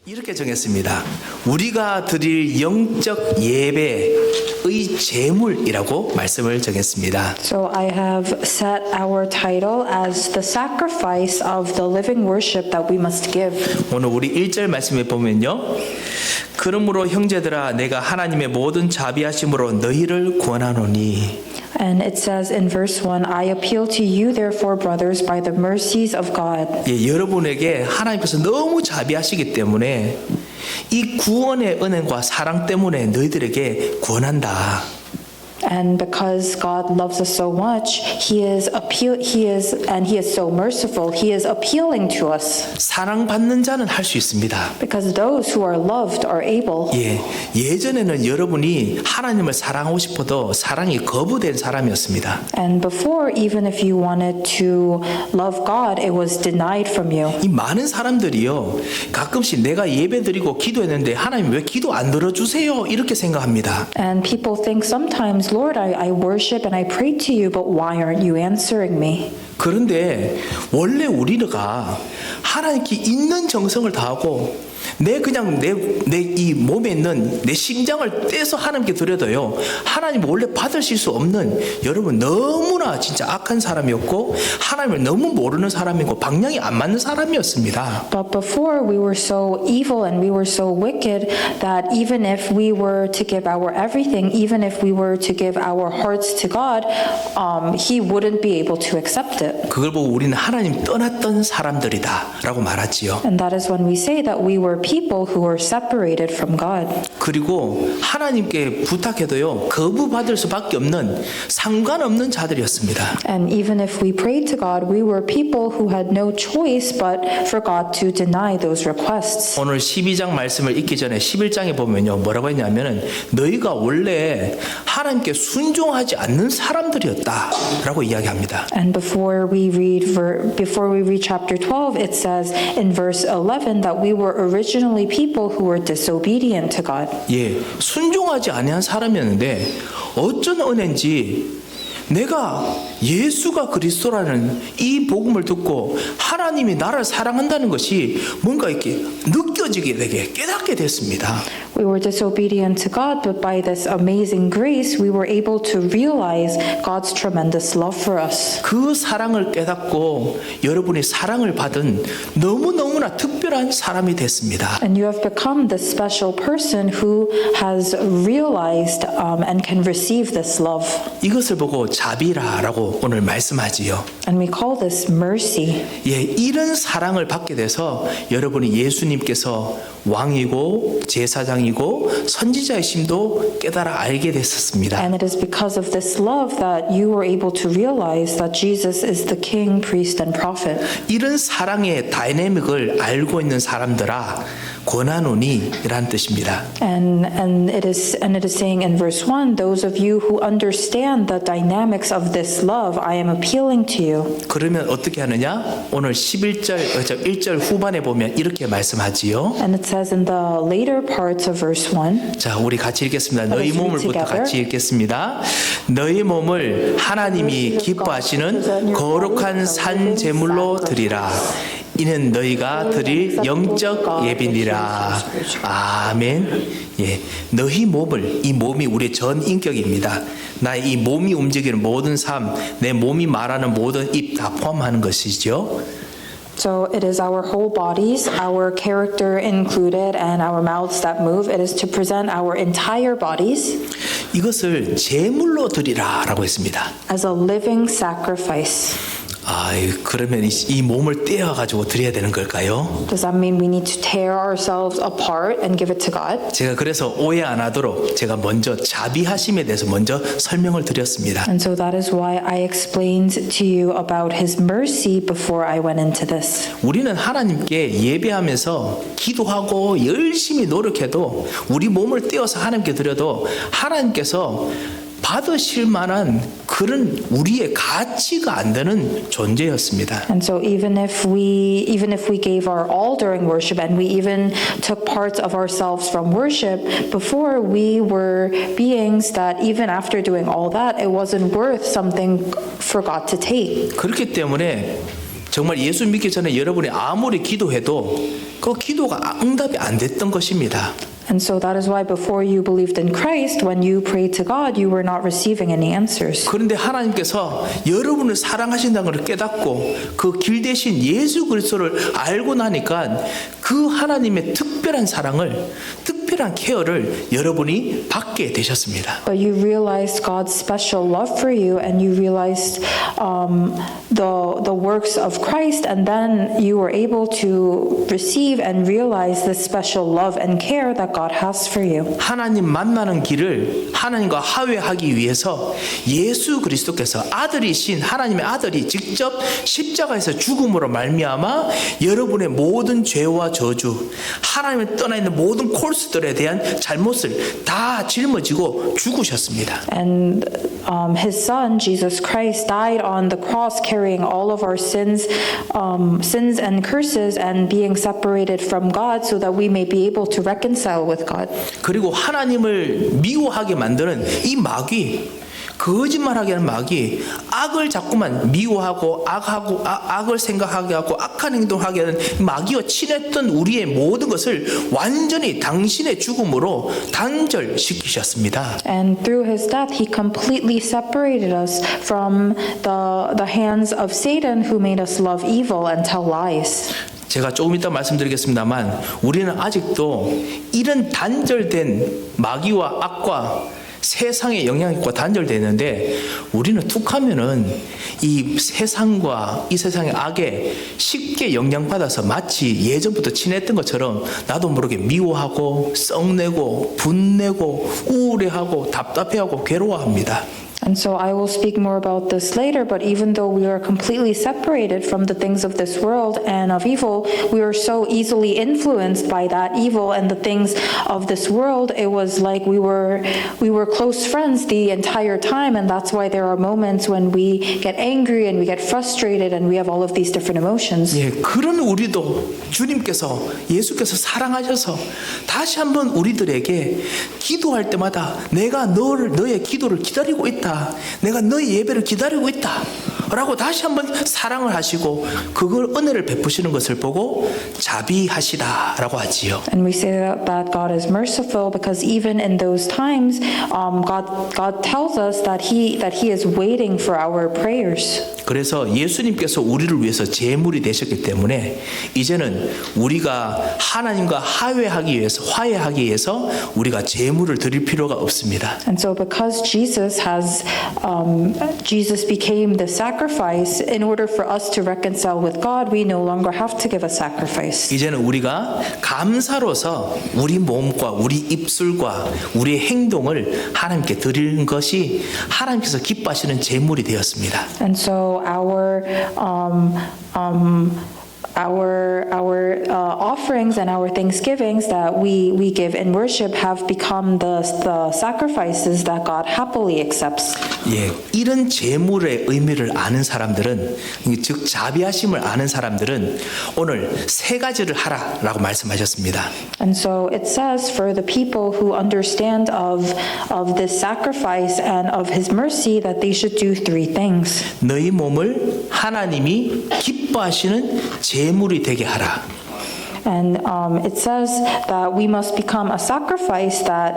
이렇게 정했습니다. 우리가 드릴 영적 예배의 제물이라고 말씀을 정했습니다. So I have set our title as the sacrifice of the living worship that we must give. 오늘 우리 1절 말씀에 보면요. 그러므로 형제들아 내가 하나님의 모든 자비하심으로 너희를 권하노니 And it says in verse 1, I appeal to you therefore brothers by the mercies of God. 예, 여러분에게 하나님께서 너무 자비하시기 때문에 이 구원의 은혜와 사랑 때문에 너희들에게 권한다. And because God loves us so much, He is so merciful. He is appealing to us. 사랑받는 자는 할 수 있습니다. Because those who are loved are able. 예, 예전에는 여러분이 하나님을 사랑하고 싶어도 사랑이 거부된 사람이었습니다. And before, even if you wanted to love God, it was denied from you. 이 많은 사람들이요, 가끔씩 내가 예배드리고 기도했는데 하나님 왜 기도 안 들어주세요? 이렇게 생각합니다. And people think sometimes, Lord, I worship and I pray to you, but why aren't you answering me? 그런데 원래 우리가 하나님께 있는 정성을 다하고 그냥 내 이 몸에 있는 내 심장을 떼서 하나님께 드려도요, 하나님 원래 받으실 수 없는, 여러분 너무나 진짜 악한 사람이었고 하나님을 너무 모르는 사람이고 방향이 안 맞는 사람이었습니다. But before we were so evil and we were so wicked that even if we were to give our everything, even if we were to give our hearts to God, He wouldn't be able to accept it. 그걸 보고 우리는 하나님 떠났던 사람들이다라고 말하지요. And that is when we say that we were people who were separated from God. 그리고 하나님께 부탁해도요, 거부받을 수밖에 없는 상관없는 자들이었습니다. And even if we prayed to God, we were people who had no choice but for God to deny those requests. 오늘 12장 말씀을 읽기 전에 11장에 보면요, 뭐라고 했냐면은 너희가 원래 하나님께 순종하지 않는 사람들이었다라고 이야기합니다. And before we read chapter 12, it says in verse 11 that we were originally people who were disobedient to God. 예, 순종하지 아니한 사람이었는데 어쩐 은혜인지 내가 예수가 그리스도라는 이 복음을 듣고 하나님이 나를 사랑한다는 것이 뭔가 이렇게 느껴지게 되게 깨닫게 됐습니다. We were disobedient to God, but by this amazing grace, we were able to realize God's tremendous love for us. 그 사랑을 깨닫고 여러분이 사랑을 받은 너무너무나 특별한 사람이 됐습니다. And you have become the special person who has realized and can receive this love. 이것을 보고 자비라라고 오늘 말씀하지요. And we call this mercy. 예, 이런 사랑을 받게 돼서 여러분이 예수님께서 왕이고 제사장이고 선지자이심도 깨달아 알게 됐었습니다. And it is because of this love that you were able to realize that Jesus is the king, priest, and prophet. 이런 사랑의 다이내믹을 알고 있는 사람들아 권하노니라는 뜻입니다. And it is saying in verse 1, those of you who understand the dynamics of this love, I am appealing to you. 그러면 어떻게 하느냐? 오늘 1절 후반에 보면 이렇게 말씀하지요. And it says in the later parts of verse 1. 자, 우리 같이 읽겠습니다. 너희 Let us read 몸을부터 together. 같이 읽겠습니다. 너희 몸을 하나님이 기뻐하시는 거룩한 산 제물로 드리라. 이는 너희가 드릴 영적 예비니라. 아멘. 예, 너희 몸을, 이 몸이 우리의 전 인격입니다. 나의 이 몸이 움직이는 모든 삶, 내 몸이 말하는 모든 입 다 포함하는 것이죠. So it is our whole bodies, our character included, and our mouths that move. It is to present our entire bodies 이것을 제물로 드리라라고 했습니다. as a living sacrifice. 그러면 이 몸을 떼어가지고 드려야 되는 걸까요? Does that mean we need to tear ourselves apart and give it to God? 제가 그래서 오해 안 하도록 제가 먼저 자비하심에 대해서 먼저 설명을 드렸습니다. And so that is why I explained to you about His mercy before I went into this. 우리는 하나님께 예배하면서 기도하고 열심히 노력해도 우리 몸을 떼어서 하나님께 드려도 하나님께서 받으실 만한 그런 우리의 가치가 안 되는 존재였습니다. And so even if we gave our all during worship and we even took parts of ourselves from worship, before we were beings that even after doing all that, it wasn't worth something for God to take. 그렇기 때문에 정말 예수 믿기 전에 여러분이 아무리 기도해도 그 기도가 응답이 안 됐던 것입니다. And so that is why before you believed in Christ, when you prayed to God, you were not receiving any answers. 그런데 하나님께서 여러분을 사랑하신다는 걸 깨닫고 그 길 대신 예수 그리스도를 알고 나니까 그 하나님의 특별한 사랑을, 특별한 케어를 여러분이 받게 되셨습니다. But you realized God's special love for you, and you realized the works of Christ, and then you were able to receive and realize the special love and care that God has for you. 하나님 만나는 길을 하나님과 화해하기 위해서 예수 그리스도께서 아들이신 하나님의 아들이 직접 십자가에서 죽음으로 말미암아 여러분의 모든 죄와 저주, 하나님을 떠나 있는 모든 콜수들에 대한 잘못을 다 짊어지고 죽으셨습니다. And his son, Jesus Christ, died on the cross carrying all of our sins and curses and being separated from God so that we may be able to reconcile with God. 그리고 하나님을 미워하게 만드는 이 마귀, 거짓말하게 하는 마귀, 악을 자꾸만 미워하고 악을 생각하게 하고 악한 행동하게 하는 마귀와 친했던 우리의 모든 것을 완전히 당신의 죽음으로 단절시키셨습니다. And through his death, he completely separated us from the hands of Satan, who made us love evil and tell lies. 제가 조금 이따 말씀드리겠습니다만 우리는 아직도 이런 단절된 마귀와 악과 세상의 영향력과 단절되는데 우리는 툭하면은 이 세상과 이 세상의 악에 쉽게 영향받아서 마치 예전부터 친했던 것처럼 나도 모르게 미워하고 썩내고 분내고 우울해하고 답답해하고 괴로워합니다. And so I will speak more about this later, but even though we are completely separated from the things of this world and of evil, we are so easily influenced by that evil and the things of this world. It was like we were close friends the entire time, and that's why there are moments when we get angry and we get frustrated and we have all of these different emotions. 예, 그런 우리도 주님께서 예수께서 사랑하셔서 다시 한번 우리들에게 기도할 때마다 내가 너의 기도를 기다리고 있다. 내가 너의 예배를 기다리고 있다. 라고 다시 한번 사랑을 하시고 그걸 은혜를 베푸시는 것을 보고 자비하시다 라고 하지요. And we say that God is merciful because even in those times, God tells us that He is waiting for our prayers. 그래서 예수님께서 우리를 위해서 제물이 되셨기 때문에 이제는 우리가 하나님과 화해하기 위해서 우리가 제물을 드릴 필요가 없습니다. And so because Jesus became the sacrifice in order for us to reconcile with God, we no longer have to give a sacrifice. 이제는 우리가 감사로서 우리 몸과 우리 입술과 우리의 행동을 하나님께 드리는 것이 하나님께서 기뻐하시는 제물이 되었습니다. And so our offerings and our thanksgivings that we give in worship have become the sacrifices that God happily accepts. 예, 이런 제물의 의미를 아는 사람들은, 즉 자비하심을 아는 사람들은 오늘 세 가지를 하라라고 말씀하셨습니다. And so it says for the people who understand of this sacrifice and of His mercy that they should do three things. 너희 몸을 하나님이 기뻐하시는 제물이 되게 하라. And it says that we must become a sacrifice that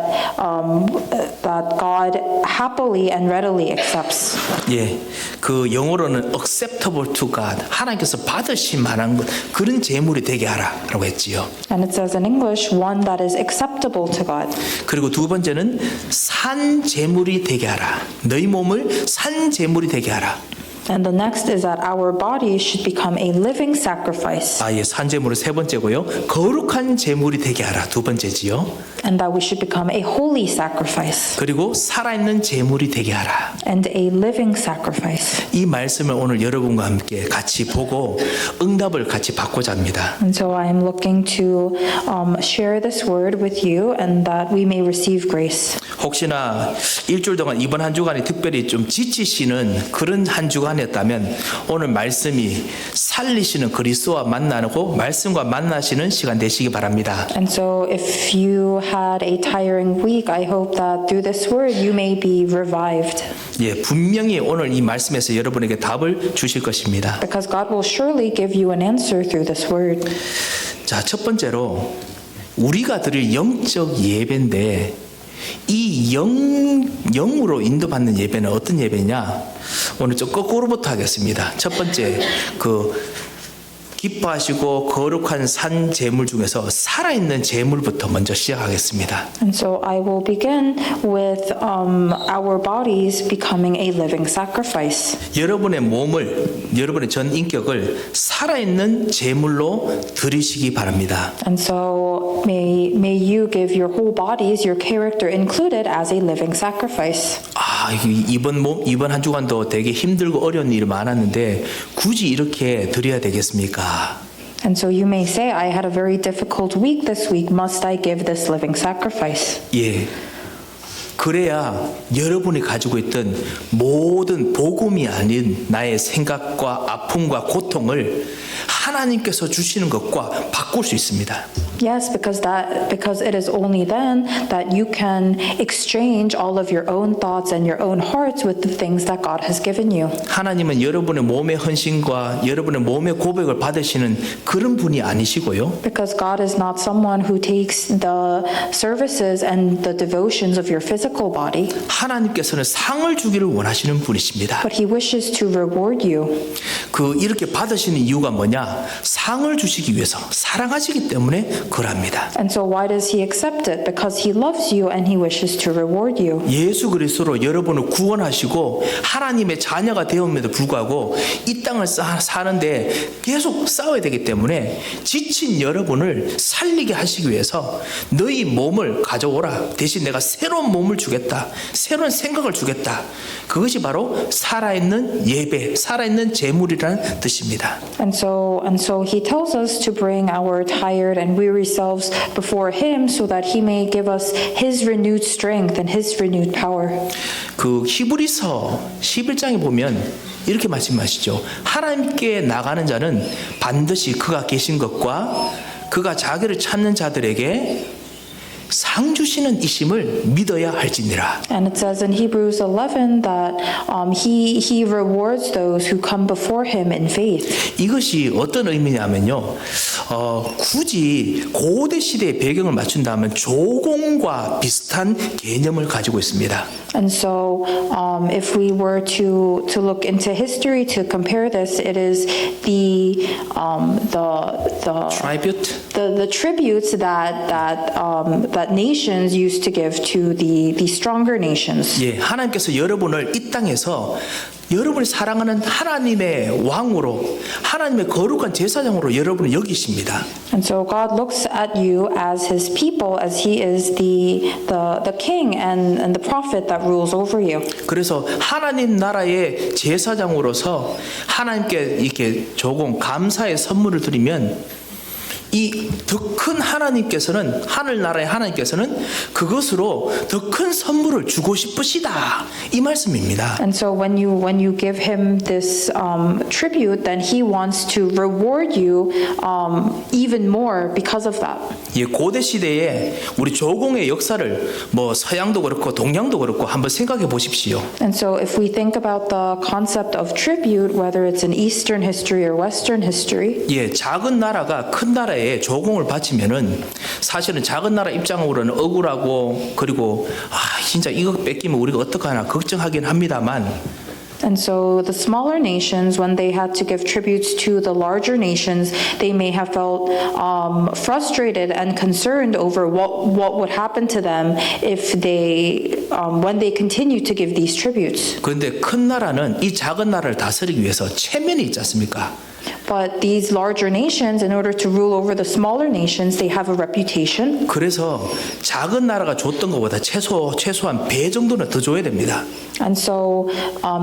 God happily and readily accepts. 예, 그 영어로는 acceptable to God, 하나님께서 받으실 만한 그런 제물이 되게 하라라고 했지요. And it says in English, one that is acceptable to God. 그리고 두 번째는 산 제물이 되게 하라. 너희 몸을 산 제물이 되게 하라. And the next is that our body should become a living sacrifice. 예, 산 제물은 세 번째고요. 거룩한 제물이 되게 하라. 두 번째지요. And that we should become a holy sacrifice. 그리고 살아있는 제물이 되게 하라. And a living sacrifice. 이 말씀을 오늘 여러분과 함께 같이 보고 응답을 같이 받고자 합니다. And so I am looking to share this word with you and that we may receive grace. 혹시나 일주일 동안 이번 한 주간이 특별히 좀 지치시는 그런 한 주간에 시간이었다면 오늘 말씀이 살리시는 그리스도와 만나고 말씀과 만나시는 시간 되시기 바랍니다. And so if you had a tiring week, I hope that through this word you may be revived. 예, 분명히 오늘 이 말씀에서 여러분에게 답을 주실 것입니다. Because God will surely give you an answer through this word. 자, 첫 번째로 우리가 드릴 영적 예배인데 이 영으로 인도받는 예배는 어떤 예배냐? 오늘 좀 거꾸로부터 하겠습니다. 첫 번째, 기뻐하시고 거룩한 산 제물 중에서 살아있는 제물부터 먼저 시작하겠습니다. And so I will begin with our bodies becoming a living sacrifice. 여러분의 몸을, 여러분의 전 인격을 살아있는 제물로 드리시기 바랍니다. And so may you give your whole bodies, your character included, as a living sacrifice. 이번 한 주간도 되게 힘들고 어려운 일이 많았는데 굳이 이렇게 드려야 되겠습니까? And so you may say, I had a very difficult week this week. Must I give this living sacrifice? 예. 그래야 여러분이 가지고 있던 모든 복음이 아닌 나의 생각과 아픔과 고통을 하나님께서 주시는 것과 바꿀 수 있습니다. Yes, because it is only then that you can exchange all of your own thoughts and your own hearts with the things that God has given you. 하나님은 여러분의 몸의 헌신과 여러분의 몸의 고백을 받으시는 그런 분이 아니시고요. Because God is not someone who takes the services and the devotions of your physical body. 하나님께서는 상을 주기를 원하시는 분이십니다. But He wishes to reward you. 이렇게 받으시는 이유가 뭐냐? 상을 주시기 위해서 사랑하시기 때문에 그럽니다. And so why does He accept it? Because He loves you and He wishes to reward you. 예수 그리스도로 여러분을 구원하시고 하나님의 자녀가 되었음에도 불구하고 이 땅을 사는데 계속 싸워야 되기 때문에 지친 여러분을 살리게 하시기 위해서 너희 몸을 가져오라. 대신 내가 새로운 몸을 주겠다. 새로운 생각을 주겠다. 그것이 바로 살아있는 예배, 살아있는 제물이라는 뜻입니다. And so He tells us to bring our tired and weary selves before Him so that He may give us His renewed strength and His renewed power. 히브리서 11장에 보면 이렇게 말씀하시죠. 하나님께 나가는 자는 반드시 그가 계신 것과 그가 자기를 찾는 자들에게 상 주시는 이심을 믿어야 할지니라. And it says in Hebrews 11 that he rewards those who come before Him in faith. 이것이 어떤 의미냐면요. 굳이 고대 시대의 배경을 맞춘다면 조공과 비슷한 개념을 가지고 있습니다. And so if we were to look into history to compare this, it is the Tribute. the tributes that nations used to give to the stronger nations. 예, 하나님께서 여러분을 이 땅에서 여러분이 사랑하는 하나님의 왕으로 하나님의 거룩한 제사장으로 여러분을 여기십니다. And so God looks at you as His people, as He is the king and the prophet that rules over you. 그래서 하나님 나라의 제사장으로서 하나님께 이렇게 조금 감사의 선물을 드리면 이 더 큰 하나님께서는 하늘나라의 하나님께서는 그것으로 더 큰 선물을 주고 싶으시다 이 말씀입니다. And so when you give Him this tribute, then He wants to reward you even more because of that. 예, 고대 시대에 우리 조공의 역사를 뭐 서양도 그렇고 동양도 그렇고 한번 생각해 보십시오. And so if we think about the concept of tribute, whether it's in Eastern history or Western history, 예, 작은 나라가 큰 나라에 조공을 바치면은 사실은 작은 나라 입장으로는 억울하고 그리고 진짜 이거 뺏기면 우리가 어떡하나 걱정하긴 합니다만 and so the smaller nations, when they had to give tributes to the larger nations, they may have felt frustrated and concerned over what would happen to them if when they continue to give these tributes. 그런데 큰 나라는 이 작은 나라를 다스리기 위해서 체면이 있지 않습니까? But these larger nations, in order to rule over the smaller nations, they have a reputation. 그래서 작은 나라가 줬던 것보다 최소한 배 정도는 더 줘야 됩니다. And so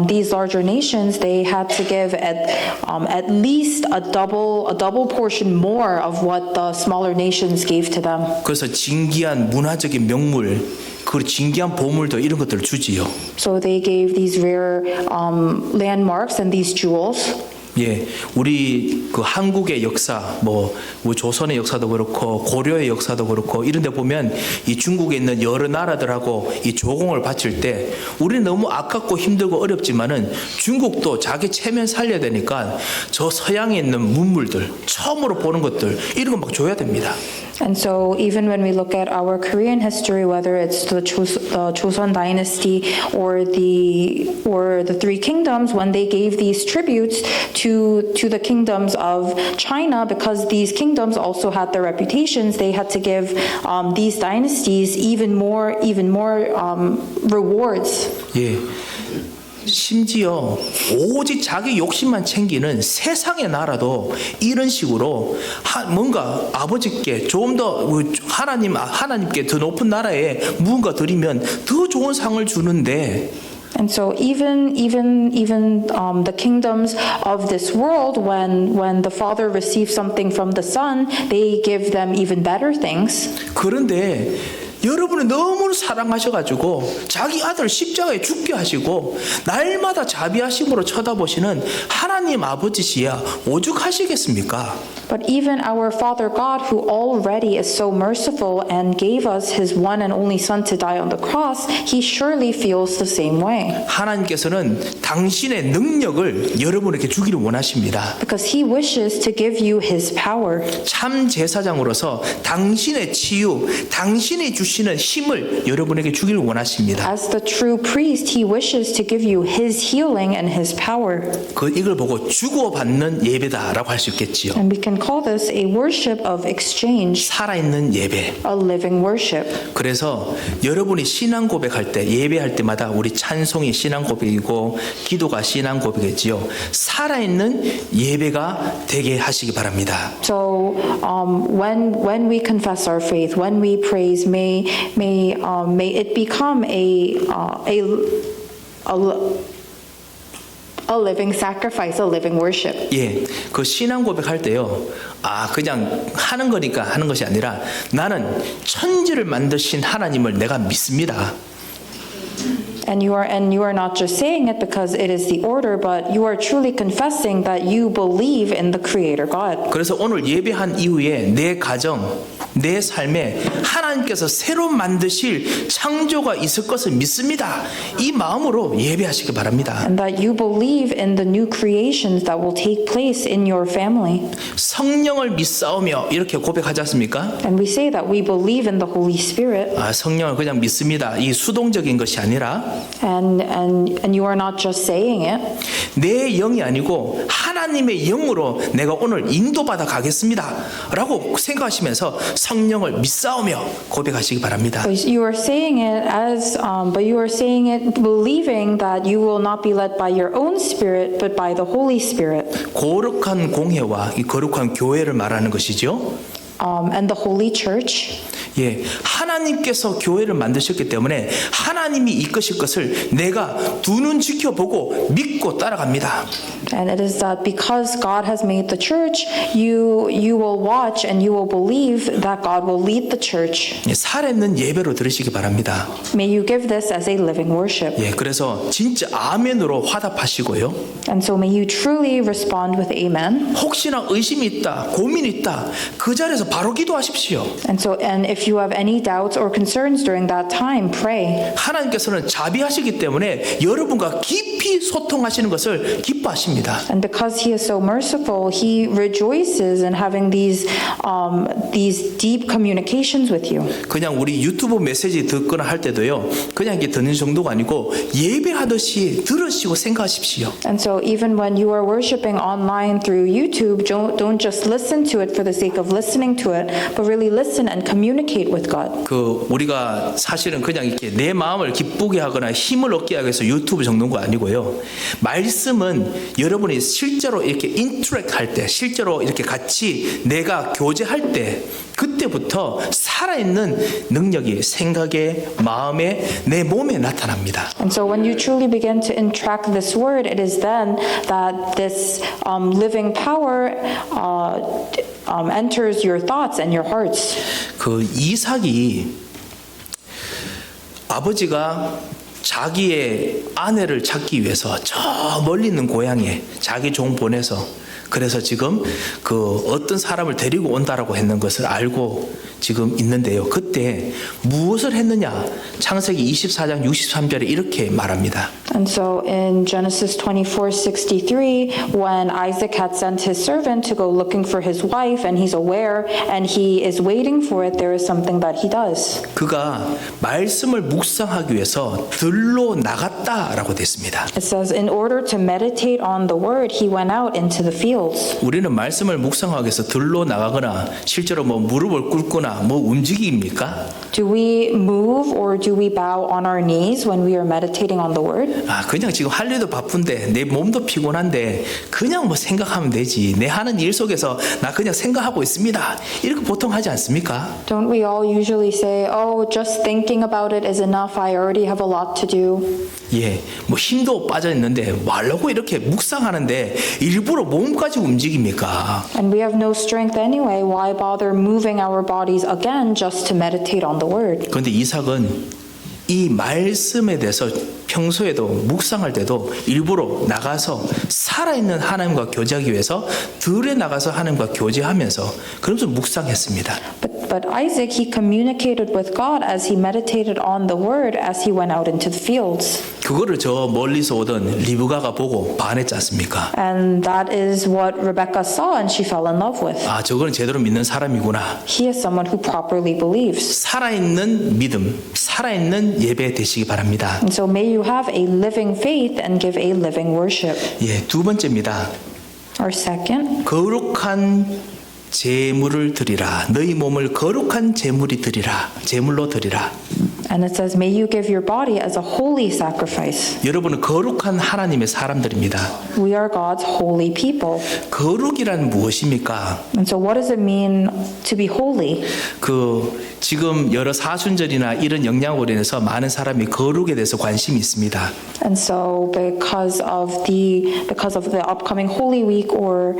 these larger nations, they had to give at least a double portion more of what the smaller nations gave to them. 그래서 진귀한 문화적인 명물 그리고 진귀한 보물도 이런 것들을 주지요. So they gave these rare landmarks and these jewels. 예, 우리 그 한국의 역사, 뭐 조선의 역사도 그렇고 고려의 역사도 그렇고 이런 데 보면 이 중국에 있는 여러 나라들하고 이 조공을 바칠 때 우리는 너무 아깝고 힘들고 어렵지만은 중국도 자기 체면 살려야 되니까 저 서양에 있는 문물들, 처음으로 보는 것들 이런 거 막 줘야 됩니다. And so even when we look at our Korean history, whether it's the Joseon dynasty or the Three Kingdoms, when they gave these tributes to the kingdoms of China, because these kingdoms also had their reputations, they had to give these dynasties even more rewards. 예. 심지어 오직 자기 욕심만 챙기는 세상의 나라도 이런 식으로 뭔가 아버지께 좀 더 하나님께 더 높은 나라에 무언가 드리면 더 좋은 상을 주는데 And so even the kingdoms of this world, when the father receives something from the son, they give them even better things. 그런데 여러분이 너무 사랑하셔가지고 자기 아들 십자가에 죽게 하시고 날마다 자비하심으로 쳐다보시는 하나님 아버지시야 오죽하시겠습니까? But even our Father God, who already is so merciful and gave us His one and only Son to die on the cross, He surely feels the same way. 하나님께서는 당신의 능력을 여러분에게 주기를 원하십니다. Because He wishes to give you His power. 참 제사장으로서 당신의 치유, 당신이 주시는 힘을 여러분에게 주기를 원하십니다. As the true priest, He wishes to give you His healing and His power. 이걸 보고 주고받는 예배다라고 할 수 있겠지요. And we can call this a worship of exchange, 살아있는 예배. a living worship. 그래서 여러분이 신앙 고백할 때 예배할 때마다 우리 찬송이 신앙 고백이고 기도가 신앙 고백이지요. 살아있는 예배가 되게 하시기 바랍니다. So when we confess our faith, when we praise, may it become a living sacrifice, a living worship. 예, 그 신앙 고백할 때요. 그냥 하는 거니까 하는 것이 아니라 나는 천지를 만드신 하나님을 내가 믿습니다. And you are not just saying it because it is the order, but you are truly confessing that you believe in the Creator God. 그래서 오늘 예배한 이후에 내 가정, 내 삶에 하나님께서 새로 만드실 창조가 있을 것을 믿습니다. 이 마음으로 예배하시기 바랍니다. And that you believe in the new creations that will take place in your family. 성령을 믿사오며 이렇게 고백하지 않습니까? And we say that we believe in the Holy Spirit. 성령을 그냥 믿습니다. 이 수동적인 것이 아니라 And you are not just saying it. 내 영이 아니고 하나님의 영으로 내가 오늘 인도받아 가겠습니다. 라고 생각하시면서 성령을 믿사오며 고백하시기 바랍니다. But you are saying it believing that you will not be led by your own spirit, but by the Holy Spirit. 거룩한 공회와 이 거룩한 교회를 말하는 것이죠. And the Holy Church. 예, 하나님께서 교회를 만드셨기 때문에 하나님이 이끄실 것을 내가 두 눈 지켜보고 믿고 따라갑니다. And it is that because God has made the church, you will watch and you will believe that God will lead the church. 예, 살아있는 예배로 들으시기 바랍니다. May you give this as a living worship. 예, 그래서 진짜 아멘으로 화답하시고요. And so may you truly respond with amen. 혹시나 의심이 있다, 고민이 있다, 그 자리에서 바로 기도하십시오. And if you have any doubts or concerns during that time, pray. 하나님께서는 자비하시기 때문에 여러분과 깊이 소통하시는 것을 기뻐하십니다. And because He is so merciful, He rejoices in having these deep communications with you. 그냥 우리 유튜브 메시지 듣거나 할 때도요. 그냥 이게 듣는 정도가 아니고 예배하듯이 들으시고 생각하십시오. And so even when you are worshiping online through YouTube, don't just listen to it for the sake of listening to it, but really listen and communicate with God. 우리가 사실은 그냥 이렇게 내 마음을 기쁘게 하거나 힘을 얻게 하기 위해서 유튜브 정도인 거 아니고요. 말씀은 여러분이 실제로 이렇게 인터랙트 할 때, 실제로 이렇게 같이 내가 교제할 때, 그때부터 살아있는 능력이 생각에, 마음에, 내 몸에 나타납니다. And so when you truly begin to interact this word, it is then that this living power enters your thoughts and your hearts. 이삭이 아버지가 자기의 아내를 찾기 위해서 저 멀리 있는 고향에 자기 종 보내서 그래서 지금 그 어떤 사람을 데리고 온다라고 했는 것을 알고 지금 있는데요. 그때 무엇을 했느냐? 창세기 24장 63절에 이렇게 말합니다. And so in Genesis 24:63, when Isaac had sent his servant to go looking for his wife, and he's aware and he is waiting for it, there is something that he does. 그가 말씀을 묵상하기 위해서 들로 나갔다라고 됐습니다. It says, in order to meditate on the word, he went out into the fields. 우리는 말씀을 묵상하기 위해서 들로 나가거나 실제로 뭐 무릎을 꿇거나 뭐 움직입니까? Do we move or do we bow on our knees when we are meditating on the word? 그냥 지금 할 일도 바쁜데 내 몸도 피곤한데 그냥 뭐 생각하면 되지. 내 하는 일 속에서 나 그냥 생각하고 있습니다. 이렇게 보통 하지 않습니까? Don't we all usually say, oh, just thinking about it is enough. I already have a lot to do. 예, 뭐 힘도 빠져 있는데 말라고 이렇게 묵상하는데 일부러 몸까지 움직입니까? And we have no strength anyway. Why bother moving our bodies again just to meditate on the word? 그런데 이삭은 이 말씀에 대해서 평소에도 묵상할 때도 일부러 나가서 살아있는 하나님과 교제하기 위해서 들에 나가서 하나님과 교제하면서 그러면서 묵상했습니다. But Isaac, he communicated with God as he meditated on the word as he went out into the fields. 그거를 저 멀리서 오던 리브가가 보고 반했지 않습니까? And that is what Rebecca saw and she fell in love with. 저거는 제대로 믿는 사람이구나. He is someone who properly believes. 살아있는 믿음, 살아있는 예배 되시기 바랍니다. And so may you have a living faith and give a living worship. 예, 두 번째입니다. Or second, 거룩한 제물을 드리라. 너희 몸을 거룩한 제물이 드리라. 제물로 드리라. and it says, may you give your body as a holy sacrifice. 여러분은 거룩한 하나님의 사람들입니다. We are God's holy people. 거룩이란 무엇입니까? And so what does it mean to be holy? 지금 여러 사순절이나 이런 영향으로 인해서 많은 사람이 거룩에 대해서 관심이 있습니다. And so because of the upcoming Holy Week or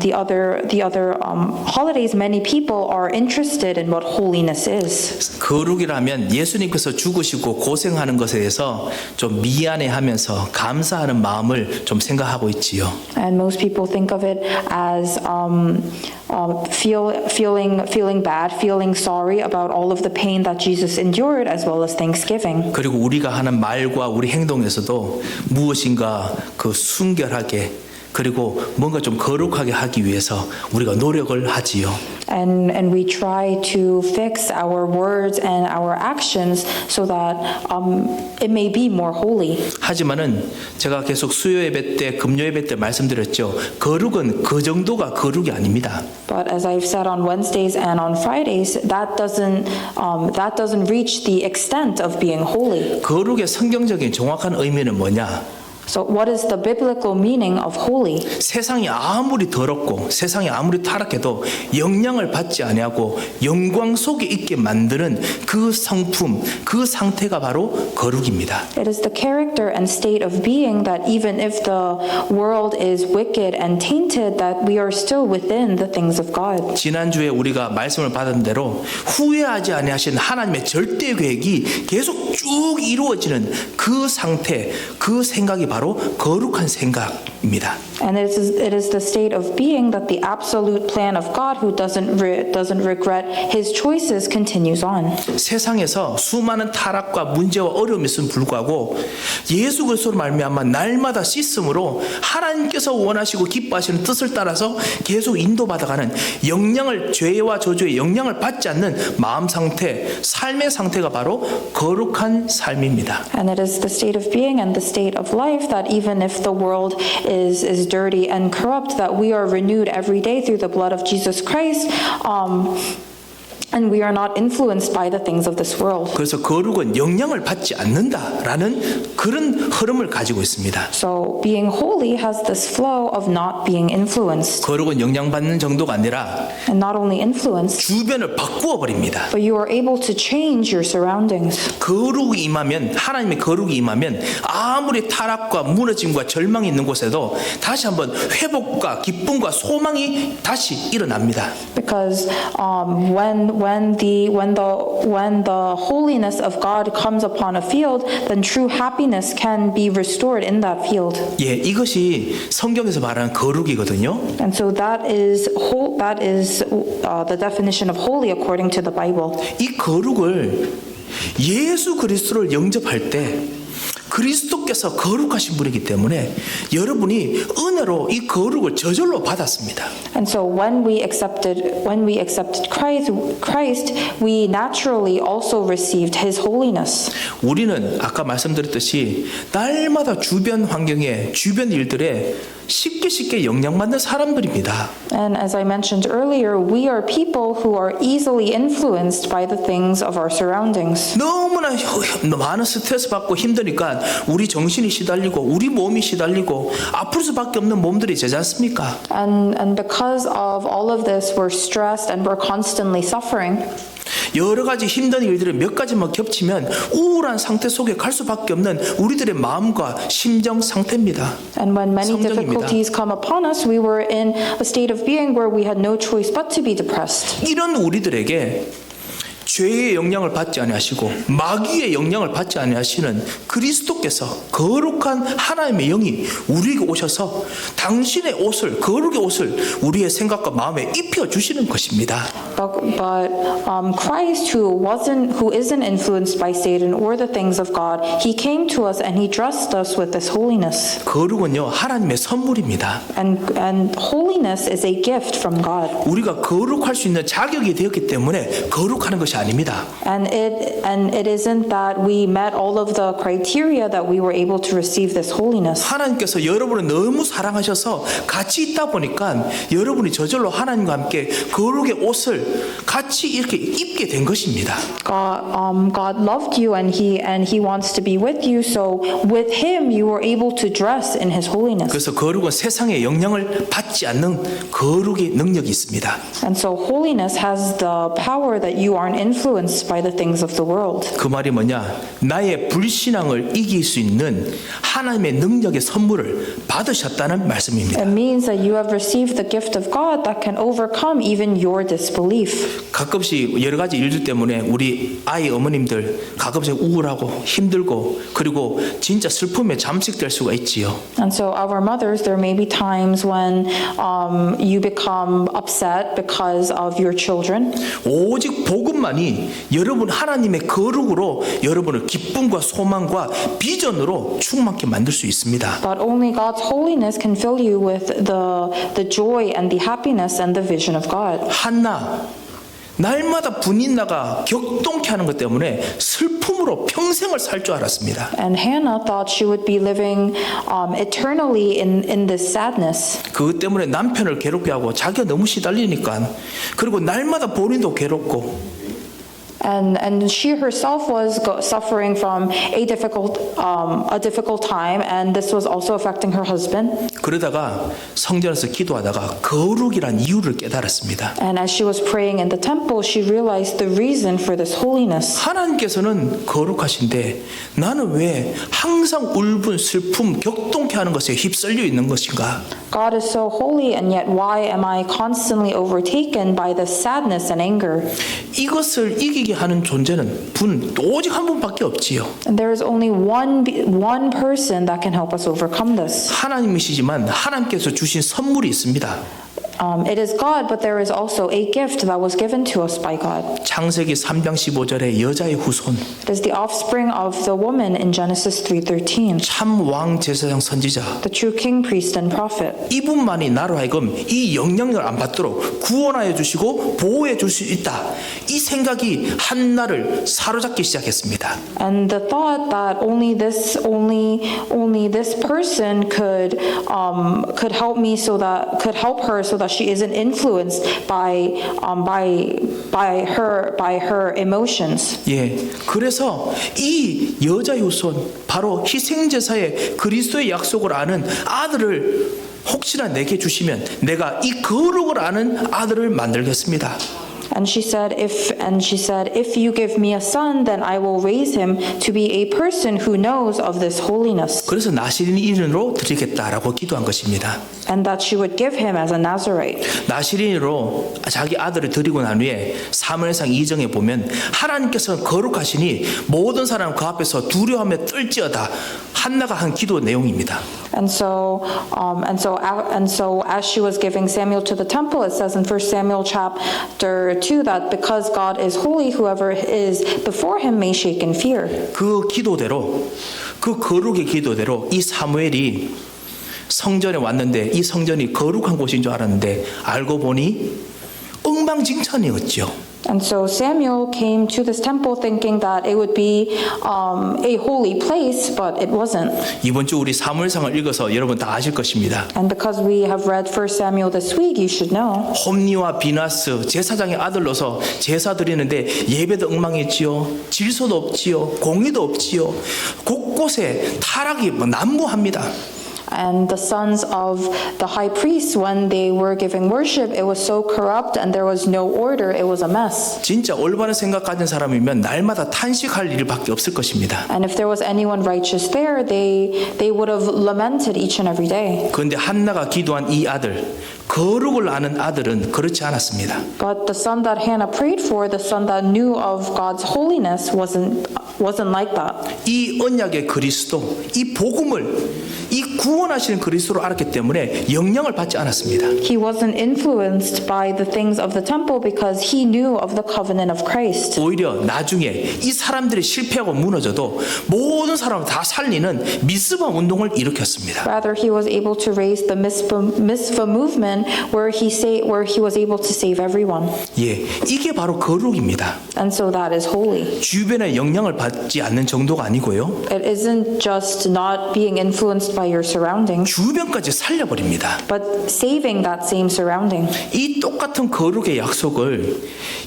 the other holidays, many people are interested in what holiness is. 거룩이라면 예수님께서 죽으시고 고생하는 것에 대해서 좀 미안해하면서 감사하는 마음을 좀 생각하고 있지요. And most people think of it as feeling bad, feeling sorry about all of the pain that Jesus endured, as well as thanksgiving. 그리고 우리가 하는 말과 우리 행동에서도 무엇인가 순결하게 그리고 뭔가 좀 거룩하게 하기 위해서 우리가 노력을 하지요. And we try to fix our words and our actions so that it may be more holy. 하지만은 제가 계속 수요 예배 때, 금요 예배 때 말씀드렸죠. 거룩은 그 정도가 거룩이 아닙니다. But as I've said on Wednesdays and on Fridays, that doesn't reach the extent of being holy. 거룩의 성경적인 정확한 의미는 뭐냐? So what is the biblical meaning of holy? 세상이 아무리 더럽고 세상이 아무리 타락해도 영향을 받지 아니하고 영광 속에 있게 만드는 그 성품, 그 상태가 바로 거룩입니다. It is the character and state of being that even if the world is wicked and tainted, that we are still within the things of God. 지난주에 우리가 말씀을 받은 대로 후회하지 아니하신 하나님의 절대 계획이 계속 쭉 이루어지는 그 상태, 그 생각이 바로 거룩한 생각입니다. And it is the state of being that the absolute plan of God, who doesn't regret his choices, continues on. 세상에서 수많은 타락과 문제와 어려움이 있음에 불구하고 예수 그리스도로 말미암아 날마다 씻음으로 하나님께서 원하시고 기뻐하시는 뜻을 따라서 계속 인도받아가는 죄와 저주의 영향을 받지 않는 마음 상태, 삶의 상태가 바로 거룩한 삶입니다. And it is the state of being and the state of life that even if the world is dirty and corrupt, that we are renewed every day through the blood of Jesus Christ. And we are not influenced by the things of this world. 그래서 거룩은 영향을 받지 않는다라는 그런 흐름을 가지고 있습니다. So being holy has this flow of not being influenced. 거룩은 영향받는 정도가 아니라 And not only influenced, 주변을 바꾸어 버립니다. but you are able to change your surroundings. 거룩이 임하면 하나님의 거룩이 임하면 아무리 타락과 무너짐과 절망이 있는 곳에도 다시 한번 회복과 기쁨과 소망이 다시 일어납니다. Because when when the holiness of God comes upon a field, then true happiness can be restored in that field. 예, 이것이 성경에서 말하는 거룩이거든요. And so that is the definition of holy according to the Bible. 이 거룩을 예수 그리스도를 영접할 때 그리스도께서 거룩하신 분이기 때문에 여러분이 은혜로 이 거룩을 저절로 받았습니다. And so when we accepted Christ, we naturally also received His holiness. 우리는 아까 말씀드렸듯이 날마다 주변 환경에 주변 일들에 쉽게 영향받는 사람들입니다. And as I mentioned earlier, we are people who are easily influenced by the things of our surroundings. 너무나 많은 스트레스 받고 힘드니까 우리 정신이 시달리고 우리 몸이 시달리고 아플 수밖에 없는 몸들이 되지 않습니까? And because of all of this, we're stressed and we're constantly suffering. 여러 가지 힘든 일들이 몇 가지만 겹치면 우울한 상태 속에 갈 수밖에 없는 우리들의 마음과 심정 상태입니다. And when many 성정입니다. difficulties come upon us, we were in a state of being where we had no choice but to be depressed. 이런 우리들에게 죄의 영향을 받지 아니하시고 마귀의 영향을 받지 아니하시는 그리스도께서 거룩한 하나님의 영이 우리에게 오셔서 당신의 옷을 거룩의 옷을 우리의 생각과 마음에 입혀 주시는 것입니다. But Christ, who isn't influenced by Satan or the things of God, He came to us and He dressed us with this holiness. 거룩은요 하나님의 선물입니다. And holiness is a gift from God. 우리가 거룩할 수 있는 자격이 되었기 때문에 거룩하는 것이 아닙니다. And it isn't that we met all of the criteria that we were able to receive this holiness. 하나님께서 여러분을 너무 사랑하셔서 같이 있다 보니까 여러분이 저절로 하나님과 함께 거룩의 옷을 같이 이렇게 입게 된 것입니다. God loved you and He wants to be with you. So with Him you were able to dress in His holiness. 그래서 거룩은 세상의 영향을 받지 않는 거룩의 능력이 있습니다. And so holiness has the power that you aren't influenced by the things of the world. 그 말이 뭐냐? 나의 불신앙을 이길 수 있는 하나님의 능력의 선물을 받으셨다는 말씀입니다. It means that you have received the gift of God that can overcome even your disbelief. 가끔씩 여러 가지 일들 때문에 우리 아이 어머님들 가끔씩 우울하고 힘들고 그리고 진짜 슬픔에 잠식될 수가 있지요. And so our mothers, there may be times when you become upset because of your children. 오직 복음만이 여러분 하나님의 거룩으로 여러분을 기쁨과 소망과 비전으로 충만케 만들 수 있습니다. But only God's holiness can fill you with the joy and the happiness and the vision of God. 한나 날마다 분인나가 격동케 하는 것 때문에 슬픔으로 평생을 살 줄 알았습니다. And Hannah thought she would be living eternally in this sadness. 그것 때문에 남편을 괴롭게 하고 자기가 너무 시달리니까 그리고 날마다 본인도 괴롭고 And she herself was suffering from a difficult time, and this was also affecting her husband. 그러다가 성전에서 기도하다가 거룩이란 이유를 깨달았습니다. And as she was praying in the temple, she realized the reason for this holiness. 하나님께서는 거룩하신데 나는 왜 항상 울분, 슬픔, 격동케 하는 것에 휩쓸려 있는 것인가? God is so holy, and yet why am I constantly overtaken by the sadness and anger? 이것을 이기게 하는 존재는 오직 한 분밖에 없지요. And there is only one person that can help us overcome this. 하나님이시지만 하나님께서 주신 선물이 있습니다. It is God, but there is also a gift that was given to us by God. 창세기 3장 15절에 여자의 후손, It is the offspring of the woman in Genesis 3:13, 참 왕 제사장 선지자. the true king, priest, and prophet. 이분만이 나로 하여금 이 영향력을 안 받도록 구원하여 주시고 보호해 줄 수 있다. 이 생각이 한나를 사로잡기 시작했습니다. And the thought that only this person could help her so that she isn't influenced by her emotions. 예, 그래서 이 여자의 후손 바로 희생제사의 그리스도의 약속을 아는 아들을 혹시나 내게 주시면 내가 이 거룩을 아는 아들을 만들겠습니다. And she said, if you give me a son, then I will raise him to be a person who knows of this holiness. 그래서 나시린 이름으로 드리겠다라고 기도한 것입니다. and that she would give him as a Nazarite. 나시린으로 자기 아들을 드리고 난 후에 사무엘상 2장에 보면 하나님께서는 거룩하시니 모든 사람 그 앞에서 두려워하며 떨지어다. 한나가 한 기도 내용입니다. And so as she was giving Samuel to the temple, it says in 1 Samuel chapter 2 that because God is holy, whoever is before him may shake in fear. 그 기도대로 그 거룩의 기도대로 이 사무엘이 성전에 왔는데 이 성전이 거룩한 곳인 줄 알았는데 알고 보니 엉망진창이었죠. And so Samuel came to this temple thinking that it would be a holy place, but it wasn't. 이번 주 우리 사무엘상을 읽어서 여러분 다 아실 것입니다. And because we have read 1 Samuel this week, you should know. 홈니와 비나스 제사장의 아들로서 제사 드리는데 예배도 엉망했지요. 질서도 없지요. 공의도 없지요. 곳곳에 타락이 난무합니다. And the sons of the high priest, when they were giving worship, it was so corrupt and there was no order. It was a mess. 진짜 올바른 생각 가진 사람이면 날마다 탄식할 일밖에 없을 것입니다. And if there was anyone righteous there, they would have lamented each and every day. 그런데 한나가 기도한 이 아들, 거룩을 아는 아들은 그렇지 않았습니다. But the son that Hannah prayed for, the son that knew of God's holiness, wasn't like that. 이 언약의 그리스도, 이 복음을 이 구원하시는 그리스도를 알았기 때문에 영향을 받지 않았습니다. He wasn't influenced by the things of the temple because he knew of the covenant of Christ. 오히려 나중에 이 사람들이 실패하고 무너져도 모든 사람을 다 살리는 미스바 운동을 일으켰습니다. Rather, he was able to raise the Mizpah movement where he was able to save everyone. 예, 이게 바로 거룩입니다. And so that is holy. 주변의 영향을 받지 않는 정도가 아니고요. It isn't just not being influenced by your surroundings, 주변까지 살려버립니다. but saving that same surrounding. 이 똑같은 거룩의 약속을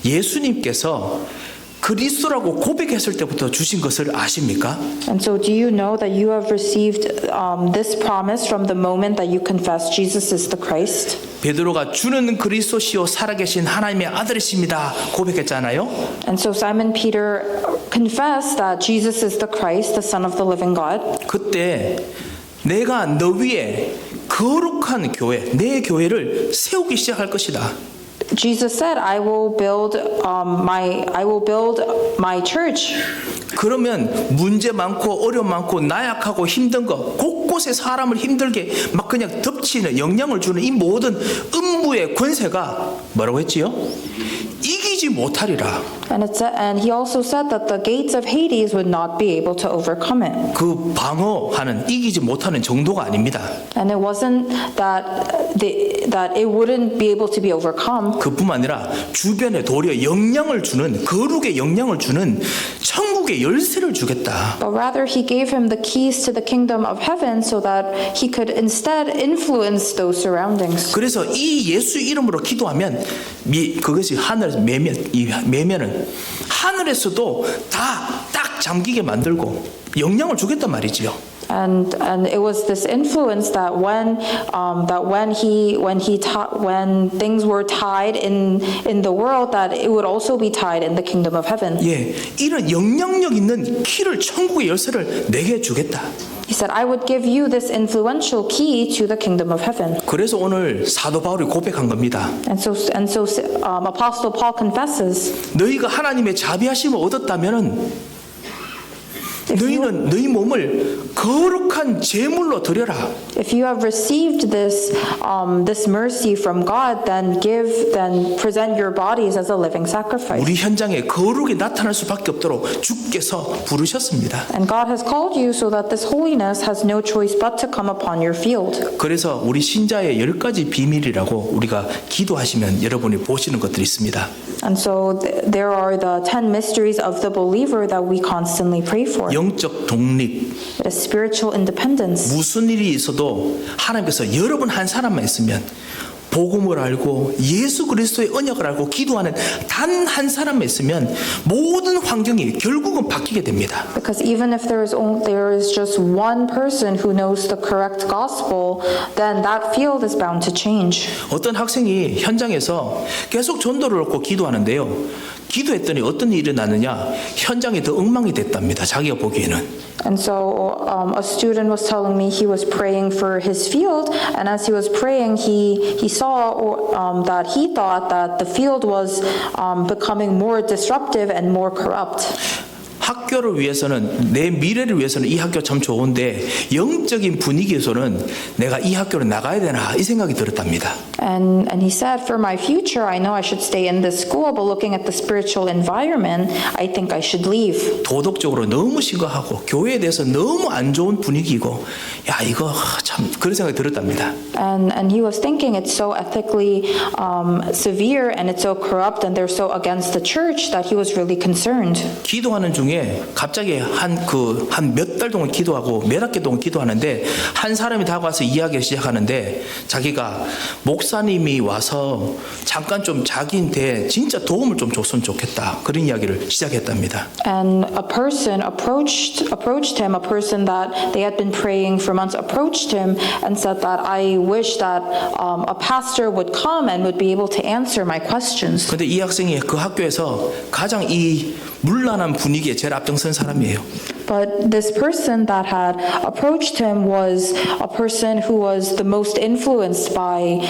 예수님께서 그리스도라고 고백했을 때부터 주신 것을 아십니까? And so do you know that you have received this promise from the moment that you confess Jesus is the Christ? 베드로가 주는 그리스도시요 살아계신 하나님의 아들이십니다 고백했잖아요. And so Simon Peter confessed that Jesus is the Christ, the Son of the living God. 그때 내가 너 위에 거룩한 교회, 내 교회를 세우기 시작할 것이다. Jesus said, I will build my church. 그러면 문제 많고 어려움 많고 나약하고 힘든 거 곳곳에 사람을 힘들게 막 그냥 덮치는 영향을 주는 이 모든 음부의 권세가 뭐라고 했지요? 이기지 못하리라. And he also said that the gates of Hades would not be able to overcome it. 그 방어하는 이기지 못하는 정도가 아닙니다. And it wasn't that it wouldn't be able to be overcome. 그뿐만 아니라 주변에 도리어 영향을 주는 거룩의 영향을 주는 천국의 열쇠를 주겠다. But rather he gave him the keys to the kingdom of heaven so that he could instead influence those surroundings. 그래서 이 예수 이름으로 기도하면 그것이 하늘에서 매면은 하늘에서도 다 딱 잠기게 만들고 영향을 주겠단 말이지요. And it was this influence that when things were tied in the world, that it would also be tied in the kingdom of heaven. 예, 이런 영향력 있는 키를 천국의 열쇠를 내게 주겠다. He said, I would give you this influential key to the kingdom of heaven. 그래서 오늘 사도 바울이 고백한 겁니다. And so Apostle Paul confesses, 너희가 하나님의 자비하심을 얻었다면은 너희는 너희 몸을 거룩한 제물로 드려라. if you have received this mercy from God, then present your bodies as a living sacrifice. 우리 현장에 거룩이 나타날 수밖에 없도록 주께서 부르셨습니다. And God has called you so that this holiness has no choice but to come upon your field. 그래서 우리 신자의 10가지 비밀이라고 우리가 기도하시면 여러분이 보시는 것들이 있습니다. And so there are the 10 mysteries of the believer that we constantly pray for. 영적 독립, It is spiritual independence. 무슨 일이 있어도 하나님께서 여러분 한 사람만 있으면 복음을 알고 예수 그리스도의 언약을 알고 기도하는 단 한 사람만 있으면 모든 환경이 결국은 바뀌게 됩니다. Because even if there is just one person who knows the correct gospel, then that field is bound to change. 어떤 학생이 현장에서 계속 전도를 얻고 기도하는데요. 기도했더니 어떤 일이 났느냐? 현장이 더 엉망이 됐답니다. 자기가 보기에는. And so a student was telling me he was praying for his field, and as he was praying, he saw that he thought that the field was becoming more disruptive and more corrupt. 학교를 위해서는 내 미래를 위해서는 이 학교 참 좋은데 영적인 분위기에서는 내가 이 학교를 나가야 되나 이 생각이 들었답니다. And he said, for my future, I know I should stay in this school, but looking at the spiritual environment, I think I should leave. 도덕적으로 너무 심각하고 교회에 대해서 너무 안 좋은 분위기고 야 이거 참 그런 생각이 들었답니다. And he was thinking it's so ethically severe and it's so corrupt and they're so against the church that he was really concerned. 기도하는 중에 갑자기 한 몇 달 동안 기도하고 몇 학기 동안 기도하는데 한 사람이 다가와서 이야기를 시작하는데 자기가 목사님이 와서 잠깐 좀 자기한테 진짜 도움을 좀 줬으면 좋겠다 그런 이야기를 시작했답니다. And a person approached him, a person that they had been praying for months approached him and said that I wish that a pastor would come and would be able to answer my questions. 근데 이 학생이 그 학교에서 가장 이 문란한 분위기에 제일 앞장선 사람이에요. But this person that had approached him was a person who was the most influenced by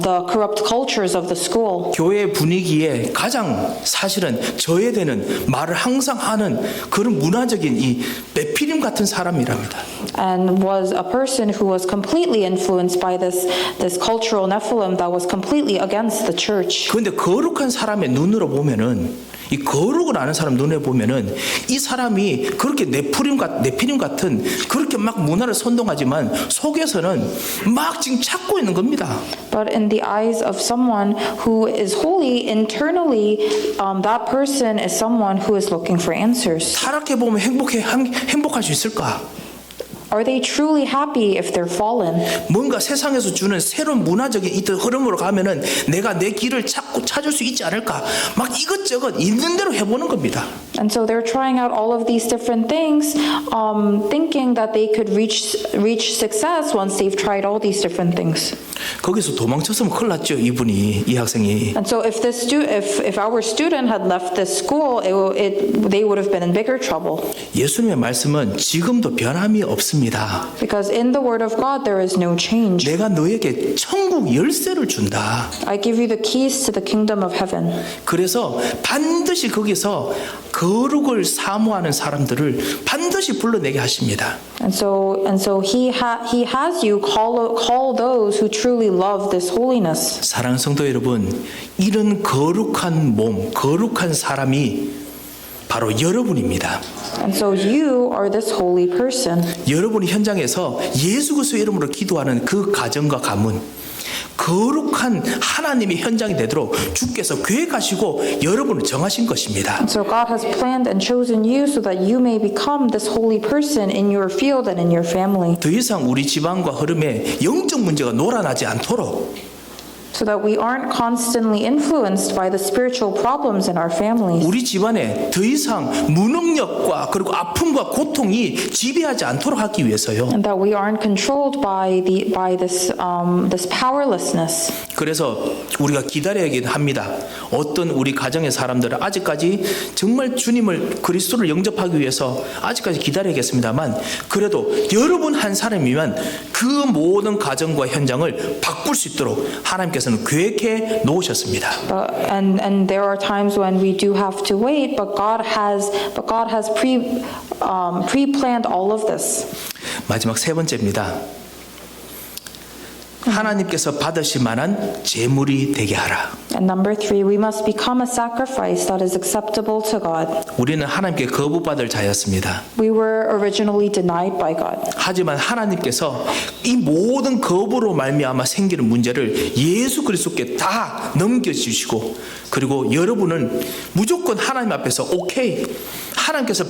the corrupt cultures of the school. 교회 분위기에 가장 사실은 저해되는 말을 항상 하는 그런 문화적인 이 네피림 같은 사람이랍니다. And was a person who was completely influenced by this cultural Nephilim that was completely against the church. 그런데 거룩한 사람의 눈으로 보면은 이 거룩을 아는 사람 눈에 보면은 이 사람이 그렇게 네피림 같은 그렇게 막 문화를 선동하지만 속에서는 막 지금 찾고 있는 겁니다. But in the eyes of someone who is holy, internally, that person is someone who is looking for answers. 타락해 보면 행복할 수 있을까? Are they truly happy if they're fallen? 뭔가 세상에서 주는 새로운 문화적인 이 흐름으로 가면은 내가 내 길을 찾을 수 있지 않을까? 막 이것저것 있는 대로 해보는 겁니다. And so they're trying out all of these different things, thinking that they could reach success once they've tried all these different things. 거기서 도망쳤으면 큰일 났죠, 이 학생이. And so if our student had left this school, they would have been in bigger trouble. 예수님의 말씀은 지금도 변함이 없습니다. Because in the word of God there is no change. 내가 너에게 천국 열쇠를 준다. I give you the keys to the kingdom of heaven. 그래서 반드시 거기서 거룩을 사모하는 사람들을 반드시 불러내게 하십니다. And so he has you call those who truly love this holiness. 사랑하는 성도 여러분, 이런 거룩한 몸, 거룩한 사람이 바로 여러분입니다. And so you are this holy person. 여러분이 현장에서 예수 그리스도의 이름으로 기도하는 그 가정과 가문, 거룩한 하나님의 현장이 되도록 주께서 계획하시고 여러분을 정하신 것입니다. And so God has planned and chosen you so that you may become this holy person in your field and in your family. 더 이상 우리 집안과 흐름에 영적 문제가 놀아나지 않도록 So that we aren't constantly influenced by the spiritual problems in our families. 우리 집안에 더 이상 무능력과 그리고 아픔과 고통이 지배하지 않도록 하기 위해서요. And that we aren't controlled by this powerlessness. 그래서 우리가 기다려야긴 합니다. 어떤 우리 가정의 사람들은 아직까지 정말 주님을 그리스도를 영접하기 위해서 아직까지 기다려야겠습니다만 그래도 여러분 한 사람이면 그 모든 가정과 현장을 바꿀 수 있도록 하나님께서는 계획해 놓으셨습니다. And there are times when we do have to wait, but God has pre-planned all of this. 마지막 세 번째입니다. 하나님께서 받으실 만한 제물이 되게 하라. And number 3, we must become a sacrifice that is acceptable to God. 우리는 하나님께 거부받을 자였습니다. We were originally denied by God. 하지만 하나님께서 이 모든 거부로 말미암아 생기는 문제를 예수 그리스도께 다 넘겨주시고 그리고 여러분은 무조건 하나님 앞에서 오케이 하나님께서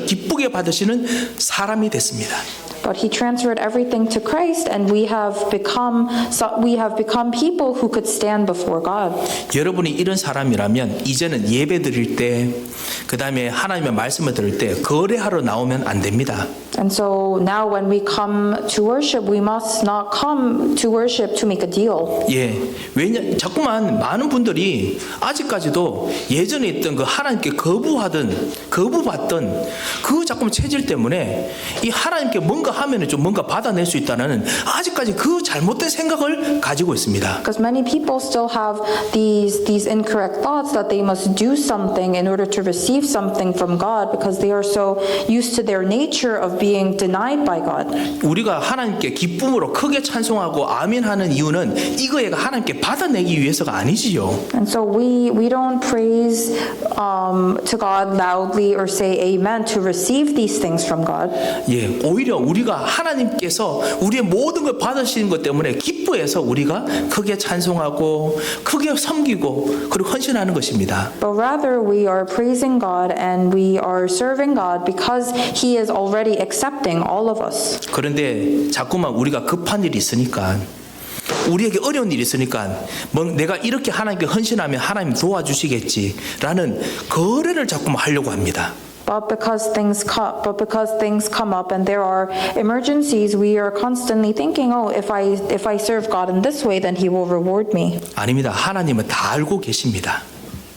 기쁘게 받으시는 사람이 됐습니다. But he transferred everything to Christ, and we have become people who could stand before God. 여러분이 이런 사람이라면 이제는 예배 드릴 때, 그 다음에 하나님의 말씀을 들을 때 거래하러 나오면 안 됩니다. And so now when we come to worship, we must not come to worship to make a deal. 예, 왜냐 자꾸만 많은 분들이 아직까지도 예전에 있던 그 하나님께 거부받던 그 자꾸만 체질 때문에 이 하나님께 뭔가 하면은 좀 뭔가 받아낼 수 있다는 아직까지 그 잘못된 생각을 가지고 있습니다. Because many people still have these incorrect thoughts that they must do something in order to receive something from God because they are so used to their nature of being denied by God. 우리가 하나님께 기쁨으로 크게 찬송하고 아멘하는 이유는 이거에 하나님께 받아내기 위해서가 아니지요. And so we don't praise to God loudly or say amen to receive these things from God. 예, 오히려 우리가 하나님께서 우리의 모든 걸 받으시는 것 때문에 기뻐해서 우리가 크게 찬송하고 크게 섬기고 그리고 헌신하는 것입니다. But rather we are praising God and we are serving God because He is already accepting all of us. 그런데 자꾸만 우리가 급한 일이 있으니까 우리에게 어려운 일이 있으니까 뭐 내가 이렇게 하나님께 헌신하면 하나님 도와주시겠지라는 거래를 자꾸만 하려고 합니다. But because things come up and there are emergencies, we are constantly thinking, oh, if I serve God in this way, then He will reward me. 아닙니다. 하나님은 다 알고 계십니다.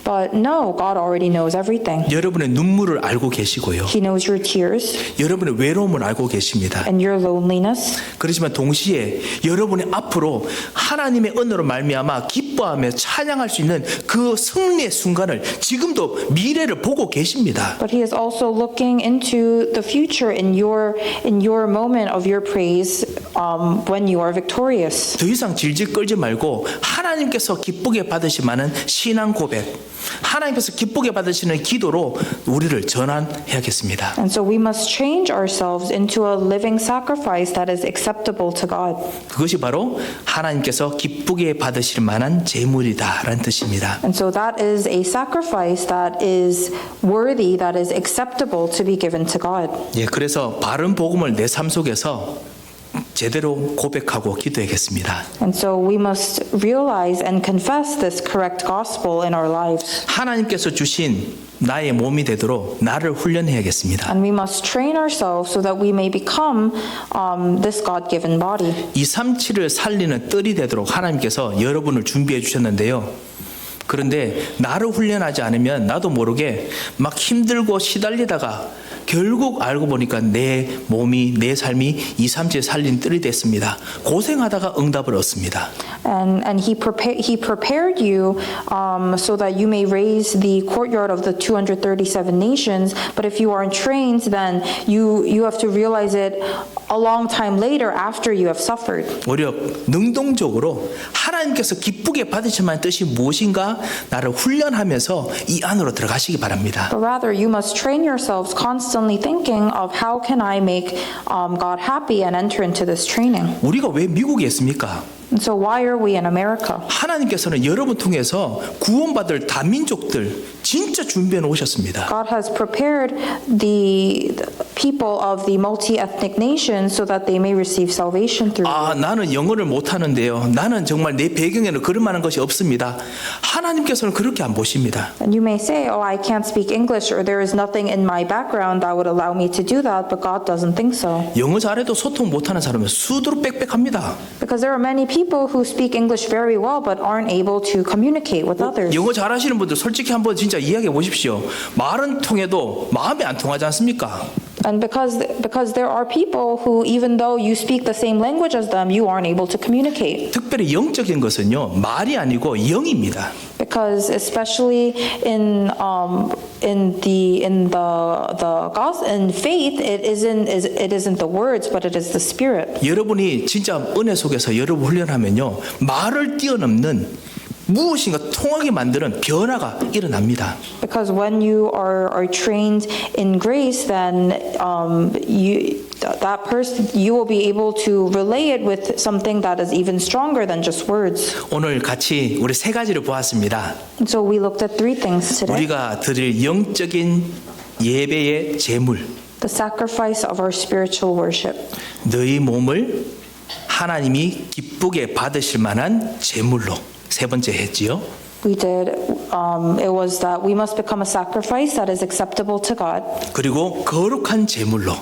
But no, God already knows everything. 여러분의 눈물을 알고 계시고요. He knows your tears 여러분의 외로움을 알고 계십니다. and your loneliness. 그렇지만 동시에 여러분의 앞으로 하나님의 은혜로 말미암아 기뻐하며 찬양할 수 있는 그 승리의 순간을 지금도 미래를 보고 계십니다. But He is also looking into the future in your moment of your praise when you are victorious. 더 이상 질질 끌지 말고 하나님께서 기쁘게 받으실 만한 신앙 고백, 하나님께서 기쁘게 받으시는 기도로 우리를 전환해야겠습니다. And so we must change ourselves into a living sacrifice that is acceptable to God. 그것이 바로 하나님께서 기쁘게 받으실 만한 제물이다라는 뜻입니다. And so that is a sacrifice that is worthy, that is acceptable to be given to God. 예, 그래서 바른 복음을 내 삶 속에서 제대로 고백하고 기도하겠습니다. And so we must realize and confess this correct gospel in our lives. 하나님께서 주신 나의 몸이 되도록 나를 훈련해야겠습니다. And we must train ourselves so that we may become this God-given body. 237을 살리는 뜰이 되도록 하나님께서 여러분을 준비해 주셨는데요. 그런데 나를 훈련하지 않으면 나도 모르게 막 힘들고 시달리다가 결국 알고 보니까 내 몸이 내 삶이 237 살린 뜰이 됐습니다. 고생하다가 응답을 얻습니다. And he prepared you so that you may raise the courtyard of the 237 nations. But if you aren't trained, then you have to realize it a long time later after you have suffered. 오히려 능동적으로 하나님께서 기쁘게 받으실 만한 뜻이 무엇인가 나를 훈련하면서 이 안으로 들어가시기 바랍니다. But rather, you must train yourselves constantly thinking of how can I make God happy and enter into this training. 우리가 왜 미국에 있습니까? And so why are we in America? 하나님께서는 여러분 통해서 구원받을 다민족들 진짜 준비해 놓으셨습니다. God has prepared the people of the multi-ethnic nations so that they may receive salvation through you. 나는 영어를 못하는데요. 나는 정말 내 배경에는 그럴 만한 것이 없습니다. 하나님께서는 그렇게 안 보십니다. And you may say, oh, I can't speak English, or there is nothing in my background that would allow me to do that, but God doesn't think so. 영어 잘해도 소통 못하는 사람은 수두로 빽빽합니다. Because there are many people who speak English very well but aren't able to communicate with others. 영어 잘하시는 분들 솔직히 한번 진짜 이야기해 보십시오. 말은 통해도 마음이 안 통하지 않습니까? And because there are people who, even though you speak the same language as them, you aren't able to communicate. 특별히 영적인 것은요 말이 아니고 영입니다. Because especially in faith, it isn't the words, but it is the Spirit. 여러분이 진짜 은혜 속에서 여러분 훈련하면요 말을 뛰어넘는 무엇인가 통하게 만드는 변화가 일어납니다. Because when you are trained in grace, then you will be able to relay it with something that is even stronger than just words. 오늘 같이 우리 세 가지를 보았습니다. And so we looked at three things today. 우리가 드릴 영적인 예배의 제물, The sacrifice of our spiritual worship. 너희 몸을 하나님이 기쁘게 받으실 만한 제물로 세 번째 했지요. We did. It was that we must become a sacrifice that is acceptable to God. 그리고 거룩한 제물로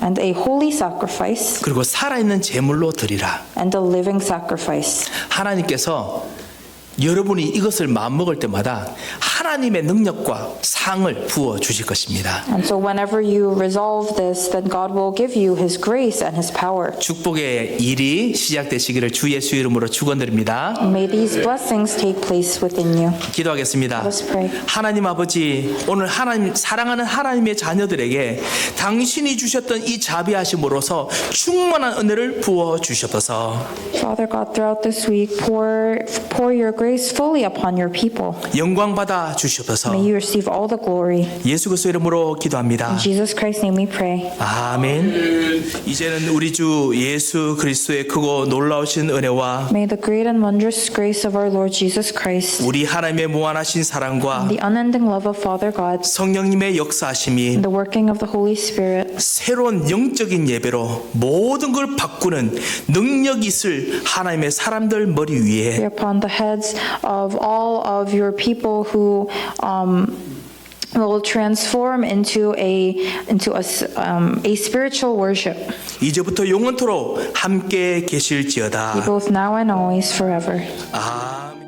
and a holy sacrifice, 그리고 살아있는 제물로 드리라. and a living sacrifice. 하나님께서 여러분이 이것을 마음먹을 때마다 하나님의 능력과 상을 부어 주실 것입니다. And so whenever you resolve this, then God will give you His grace and His power. 축복의 일이 시작되시기를 주 예수 이름으로 축원드립니다. May these blessings take place within you. 기도하겠습니다. Let us pray. 하나님 아버지, 오늘 하나님 사랑하는 하나님의 자녀들에게 당신이 주셨던 이 자비하심으로서 충만한 은혜를 부어 주셔서 Father God, throughout this week, pour your grace fully upon your people. 영광 받아 주시옵소서. May you receive all the glory. 예수 그리스도 이름으로 기도합니다. In Jesus Christ's name we pray. 아멘. 이제는 우리 주 예수 그리스도의 크고 놀라우신 은혜와 May the great and wondrous grace of our Lord Jesus Christ, 우리 하나님의 무한하신 사랑과 the unending love of Father God, 성령님의 역사하심이 and the working of the Holy Spirit 새로운 영적인 예배로 모든 걸 바꾸는 능력이 있을 하나님의 사람들 머리 be 위에 upon the heads of all of your people who will transform into a spiritual worship, 이제부터 영원토록 함께 계실지어다. both now and always forever. 아멘.